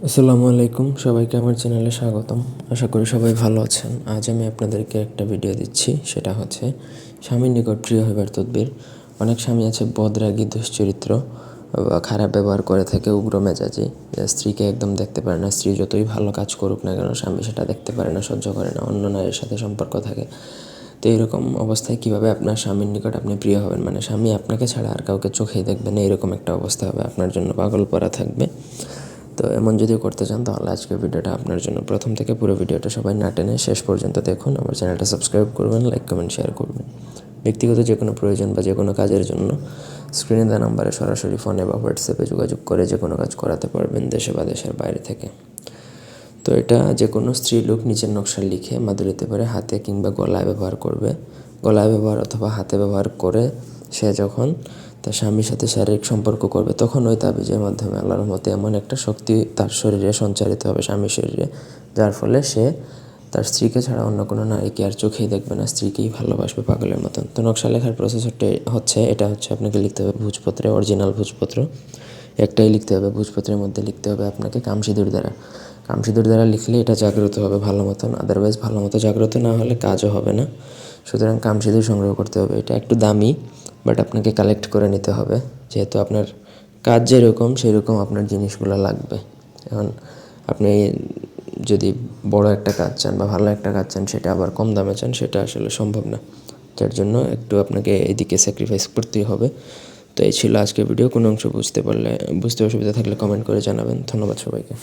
আসসালামু আলাইকুম, সবাইকে আমার চ্যানেলে স্বাগতম। আশা করি সবাই ভালো আছেন। আজ আমি আপনাদেরকে একটা ভিডিও দিচ্ছি, সেটা হচ্ছে স্বামীর নিকট প্রিয় হইবার তদবির। অনেক স্বামী আছে বদরাগী, দুশ্চরিত্র বা খারাপ ব্যবহার করে থাকে, উগ্র মেজাজি, স্ত্রীকে একদম দেখতে পারে না। স্ত্রী যতই ভালো কাজ করুক না কেন, স্বামী সেটা দেখতে পারে না, সহ্য করে না, অন্য নারীর সাথে সম্পর্ক থাকে। তো এইরকম অবস্থায় কীভাবে আপনার স্বামীর নিকট আপনি প্রিয় হবেন, মানে স্বামী আপনাকে ছাড়া আর কাউকে চোখেই দেখবে না, এরকম একটা অবস্থা হবে, আপনার জন্য পাগল পরা থাকবে। তো এমন যদি করতে চান তাহলে আজকের ভিডিওটা আপনার জন্য। প্রথম থেকে পুরো ভিডিওটা সবাই না টেনে শেষ পর্যন্ত দেখুন। আমার চ্যানেলটা সাবস্ক্রাইব করবেন, লাইক কমেন্ট শেয়ার করবেন। ব্যক্তিগত যে কোনো প্রয়োজন বা যে কোনো কাজের জন্য স্ক্রিনে দেওয়া নাম্বারে সরাসরি ফোনে বা হোয়াটসঅ্যাপে যোগাযোগ করে যে কোনো কাজ করাতে পারবেন, দেশে বা দেশের বাইরে থেকে। তো এটা যে কোনো স্ত্রীলোক নিজের নকশা লিখে মাদুরিতে পারে হাতে কিংবা গলায় ব্যবহার করবে। গলায় ব্যবহার অথবা হাতে ব্যবহার করে সে যখন তার স্বামীর সাথে শারীরিক সম্পর্ক করবে, তখন ওই তাবিজের মাধ্যমে আল্লাহর মতে এমন একটা শক্তি তার শরীরে সঞ্চারিত হবে, স্বামীর শরীরে, যার ফলে সে তার স্ত্রীকে ছাড়া অন্য কোনো নারীকে আর চোখেই দেখবে না, স্ত্রীকেই ভালোবাসবে পাগলের মতন। তো নকশা লেখার প্রসেসরটা এটা হচ্ছে আপনাকে লিখতে হবে ভোজপত্রে, অরিজিনাল ভোজপত্র একটাই লিখতে হবে। ভোজপত্রের মধ্যে লিখতে হবে আপনাকে কামসিঁদুর দ্বারা। কামসিঁদুর দ্বারা লিখলে এটা জাগ্রত হবে ভালো মতন, আদারওয়াইজ ভালো মতো জাগ্রত না হলে কাজও হবে না। সুতরাং কামসিঁদুর সংগ্রহ করতে হবে। এটা একটু দামি, বাট আপনাকে কালেক্ট করে নিতে হবে, যেহেতু আপনার কাজ যেরকম সেরকম আপনার জিনিসগুলো লাগবে। এখন আপনি যদি বড় একটা কাজ চান বা ভালো একটা কাজ চান, সেটা আবার কম দামে চান, সেটা আসলে সম্ভব না, যার জন্য একটু আপনাকে এদিকে স্যাক্রিফাইস করতেই হবে। তো এই ছিল আজকের ভিডিও। কোনো অংশ বুঝতে অসুবিধা থাকলে কমেন্ট করে জানাবেন। ধন্যবাদ সবাইকে।